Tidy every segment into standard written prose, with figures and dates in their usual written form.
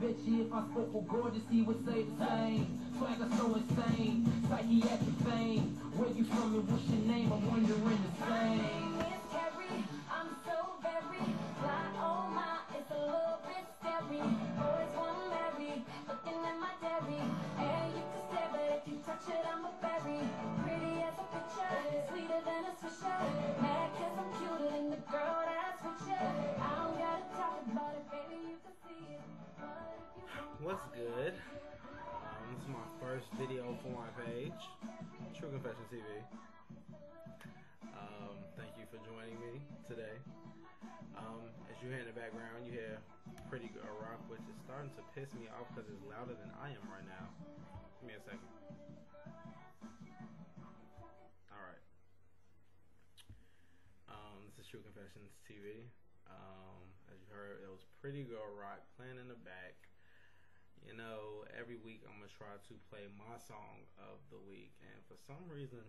bet you if I spoke with gorgeous, he would say the same. Swagger so insane, psychiatric fame. Where you from and what's your name? I'm wondering the same. Miss Keri, I'm so very fly. Oh my, it's a little bit scary. Boys want to marry, looking at my dairy. And you can stare, but if you touch it, I'm a berry. Pretty as a picture, sweeter than a swisher. Mad 'cause I'm cuter than the girl that's with you. I don't gotta talk about it, baby, you can see it. But if you want, What's good? This is my first video for my page, True Confession TV. Thank you for joining me today. As you hear in the background, you hear Pretty Girl Rock, which is starting to piss me off because it's louder than I am right now. Give me a second. Alright. This is True Confessions TV. As you heard, it was Pretty Girl Rock playing in the back. You know, every week I'm going to try to play my song of the week, and for some reason,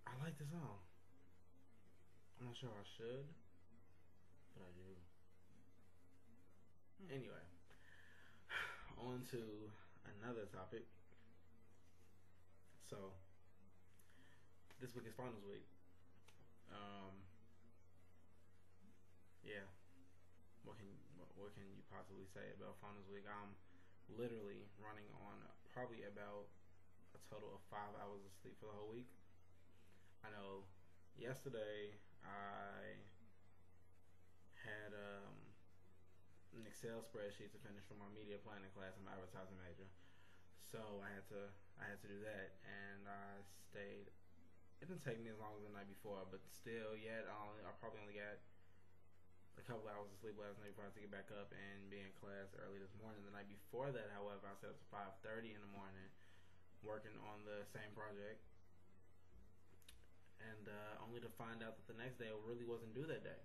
I like the song. I'm not sure I should, but I do. Anyway, on to another topic. So, this week is finals week. Yeah. What can you possibly say about finals week? I'm literally running on probably about a total of 5 hours of sleep for the whole week. I know yesterday I had an Excel spreadsheet to finish for my media planning class. I'm an advertising major, so I had to do that, and I stayed. It didn't take me as long as the night before, but still, yet I probably only got a couple hours of sleep last night before I had to get back up and be in class early this morning. The night before that, however, I stayed up to 5:30 in the morning working on the same project, and only to find out that the next day it really wasn't due that day.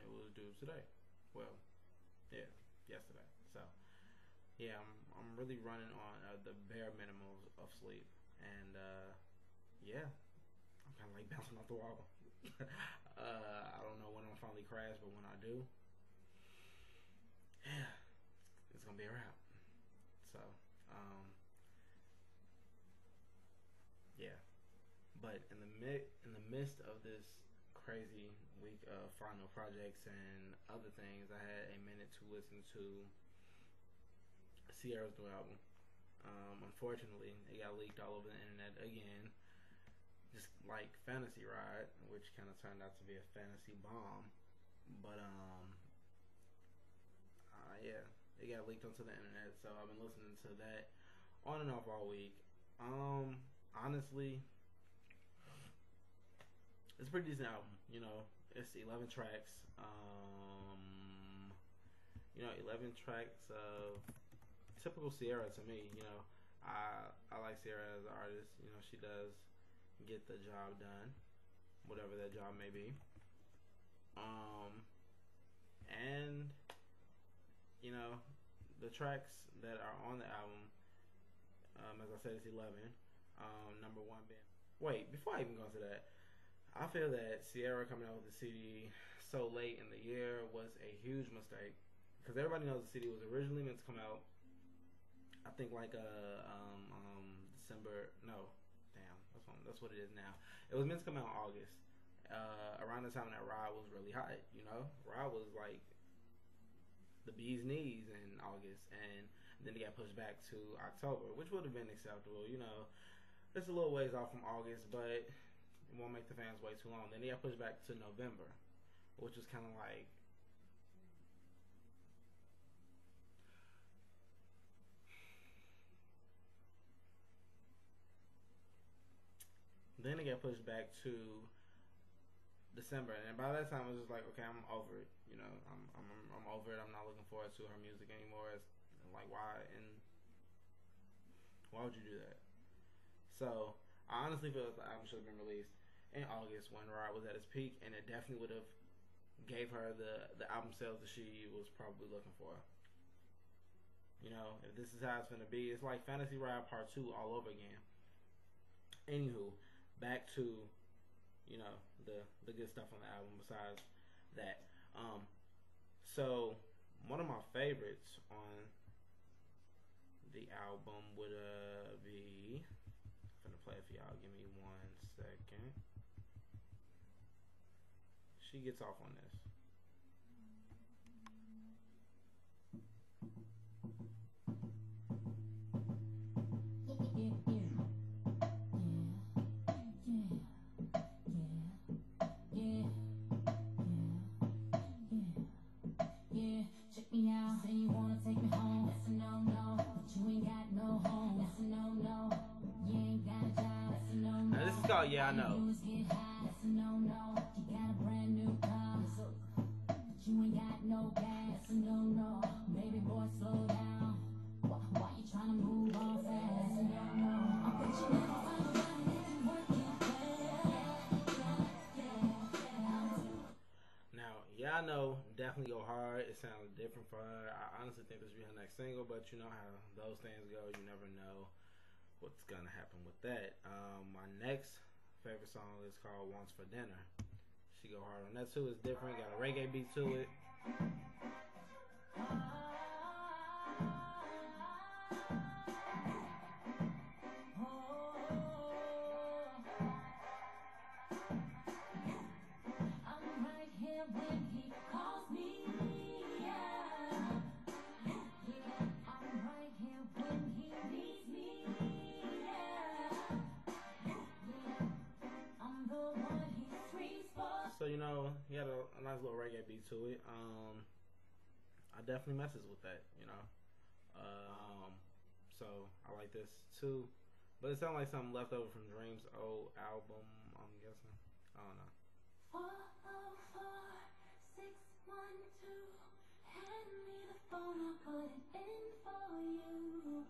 It was due today. Well, yeah, yesterday. So, yeah, I'm really running on the bare minimum of sleep, and yeah, I'm kind of like bouncing off the wall. I don't know when I'm finally crash, but when I do, yeah, it's gonna be a wrap. So, yeah. But in the midst of this crazy week of final projects and other things, I had a minute to listen to Ciara's new album. Unfortunately, it got leaked all over the internet again. Just like Fantasy Ride, which kind of turned out to be a fantasy bomb. But yeah, it got leaked onto the internet, so I've been listening to that on and off all week. Honestly, it's a pretty decent album. You know, it's 11 tracks. 11 tracks of typical Ciara to me. You know, I like Ciara as an artist. You know, she does get the job done, whatever that job may be. And you know, the tracks that are on the album, as I said, it's 11. Number one being, wait, before I even go into that, I feel that Ciara coming out with the CD so late in the year was a huge mistake, because everybody knows the CD was originally meant to come out, I think like December. No, damn, that's what it is now. It was meant to come out in August, around the time that Ride was really hot. You know, Ride was like the bee's knees in August, and then it got pushed back to October, which would have been acceptable. You know, it's a little ways off from August, but it won't make the fans wait too long. Then it got pushed back to November, which was kind of like, then it got pushed back to December, and by that time I was just like, okay, I'm over it. You know, I'm over it. I'm not looking forward to her music anymore. It's like, why would you do that? So I honestly feel like the album should have been released in August when Ride was at its peak, and it definitely would have gave her the album sales that she was probably looking for. You know, if this is how it's gonna be, it's like Fantasy Ride Part 2 all over again. Anywho, back to, you know, the good stuff on the album besides that. So one of my favorite favorites on the album would be. I'm gonna play it for y'all. Give me 1 second. She gets off on this. Yeah, I know. Now, yeah, I know. Definitely go hard. It sounds different for her. I honestly think this will be her next single, but you know how those things go. You never know what's gonna happen with that. My next favorite song is called "Wants for Dinner." She go hard on that too. It's different. Got a reggae beat to it. So, you know, he had a nice little reggae beat to it. I definitely messes with that, you know. So I like this too. But it sounds like something left over from Dream's old album, I'm guessing. I don't know. 404 612. Hand me the phone, I'll put it in for you.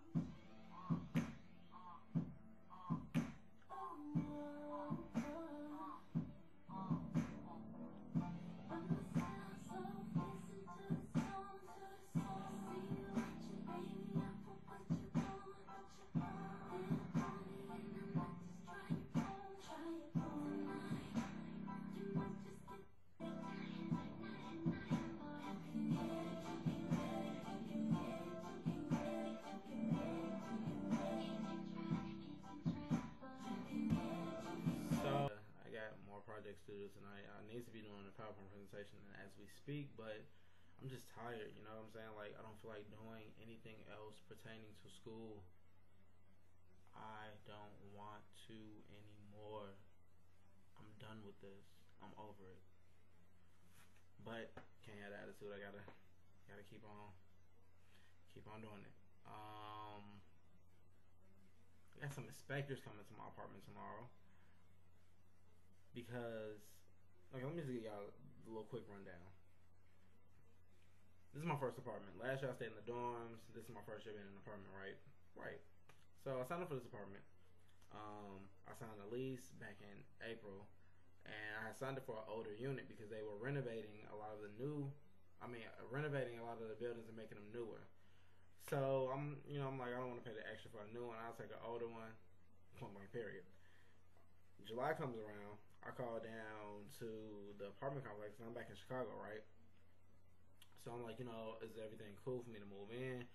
projects to do tonight. I need to be doing a PowerPoint presentation as we speak, but I'm just tired, you know what I'm saying? Like, I don't feel like doing anything else pertaining to school. I don't want to anymore. I'm done with this. I'm over it. But can't have the attitude. I gotta keep on doing it. I got some inspectors coming to my apartment tomorrow. Because, okay, let me just give y'all a little quick rundown. This is my first apartment. Last year I stayed in the dorms. This is my first year being in an apartment, right? Right. So I signed up for this apartment. I signed a lease back in April, and I signed up for an older unit because they were renovating a lot of the renovating a lot of the buildings and making them newer. So I'm like, I don't want to pay the extra for a new one. I'll take an older one. Point blank, period. July comes around. I call down to the apartment complex, and I'm back in Chicago, right? So I'm like, is everything cool for me to move in?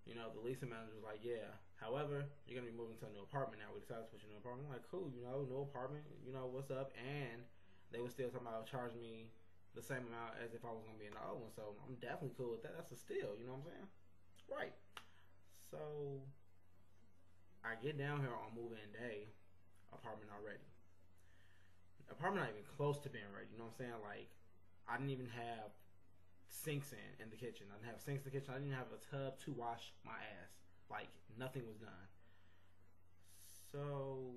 The leasing manager was like, yeah. However, you're going to be moving to a new apartment now. We decided to put you in a new apartment. I'm like, cool, new apartment, what's up? And they were still talking about charging me the same amount as if I was going to be in the old one. So I'm definitely cool with that. That's a steal, you know what I'm saying? Right. So I get down here on move-in day, apartment already. Apartment not even close to being ready, you know what I'm saying? Like, I didn't even have sinks in the kitchen. I didn't have sinks in the kitchen. I didn't even have a tub to wash my ass. Like, nothing was done. So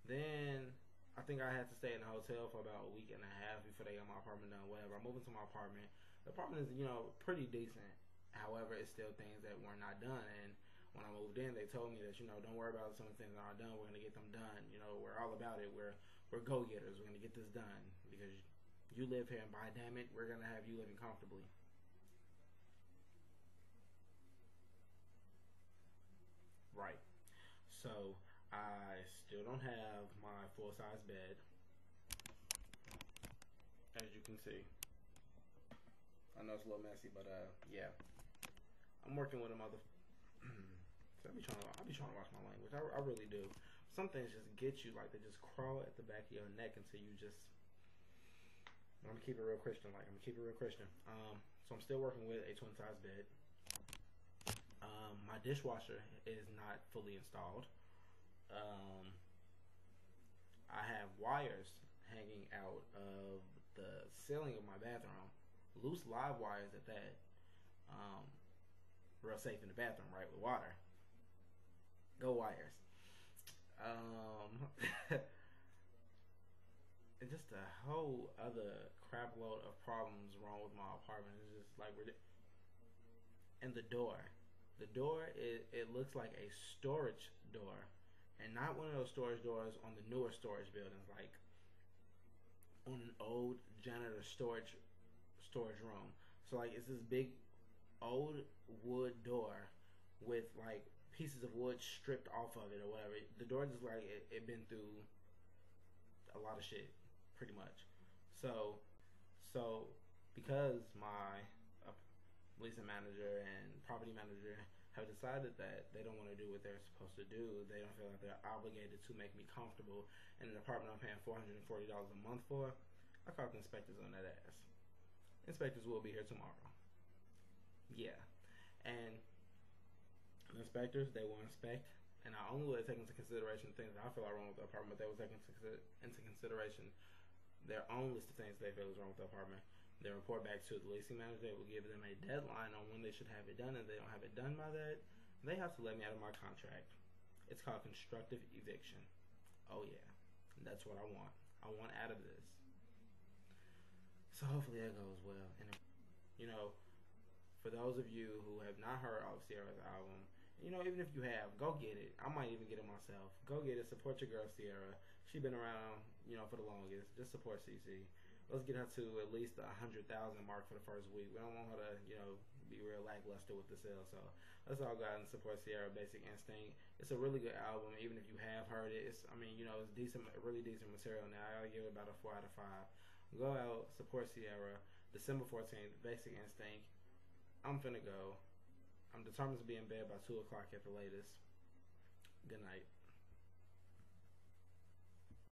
then I think I had to stay in the hotel for about a week and a half before they got my apartment done, whatever. I moved into my apartment. The apartment is, pretty decent. However, it's still things that were not done. And when I moved in, they told me that, don't worry about some of the things that aren't done. We're going to get them done. We're all about it. We're go-getters. We're going to get this done because you live here, and by damn it, we're going to have you living comfortably. Right. So I still don't have my full-size bed, as you can see. I know know it's a little messy, but yeah, I'm working with a mother. So I be trying to watch my language. I really do. Some things just get you, like they just crawl at the back of your neck until you just. I'm gonna keep it real Christian. So I'm still working with a twin size bed. My dishwasher is not fully installed. I have wires hanging out of the ceiling of my bathroom, loose live wires at that. Real safe in the bathroom, right, with water. Go wires. And just a whole other crap load of problems wrong with my apartment. It's just like and the door. The door, it looks like a storage door, and not one of those storage doors on the newer storage buildings, like on an old janitor storage room. So like it's this big old wood door with like pieces of wood stripped off of it or whatever. The door just like it been through a lot of shit, pretty much. So because my leasing manager and property manager have decided that they don't want to do what they're supposed to do, they don't feel like they're obligated to make me comfortable in an apartment I'm paying $440 a month for, I called the inspectors on that ass. Inspectors will be here tomorrow. Yeah. And the inspectors, they will inspect, and not only will they take into consideration things that I feel are wrong with the apartment, they will take into consideration their own list of things they feel is wrong with the apartment. They report back to the leasing manager. They will give them a deadline on when they should have it done, and if they don't have it done by that, they have to let me out of my contract. It's called constructive eviction. Oh yeah, that's what I want. I want out of this. So hopefully that goes well. And you know, for those of you who have not heard of Ciara's album, you know, even if you have, go get it. I might even get it myself. Go get it. Support your girl Ciara. She's been around, you know, for the longest. Just support CC. Let's get her to at least the 100,000 mark for the first week. We don't want her to, you know, be real lackluster with the sales. So let's all go out and support Ciara, Basic Instinct. It's a really good album, even if you have heard it. It's, I mean, you know, it's decent, really decent material now. I'll give it about a 4 out of 5. Go out, support Ciara. December 14th, Basic Instinct. I'm finna go. I'm determined to be in bed by 2 o'clock at the latest. Good night.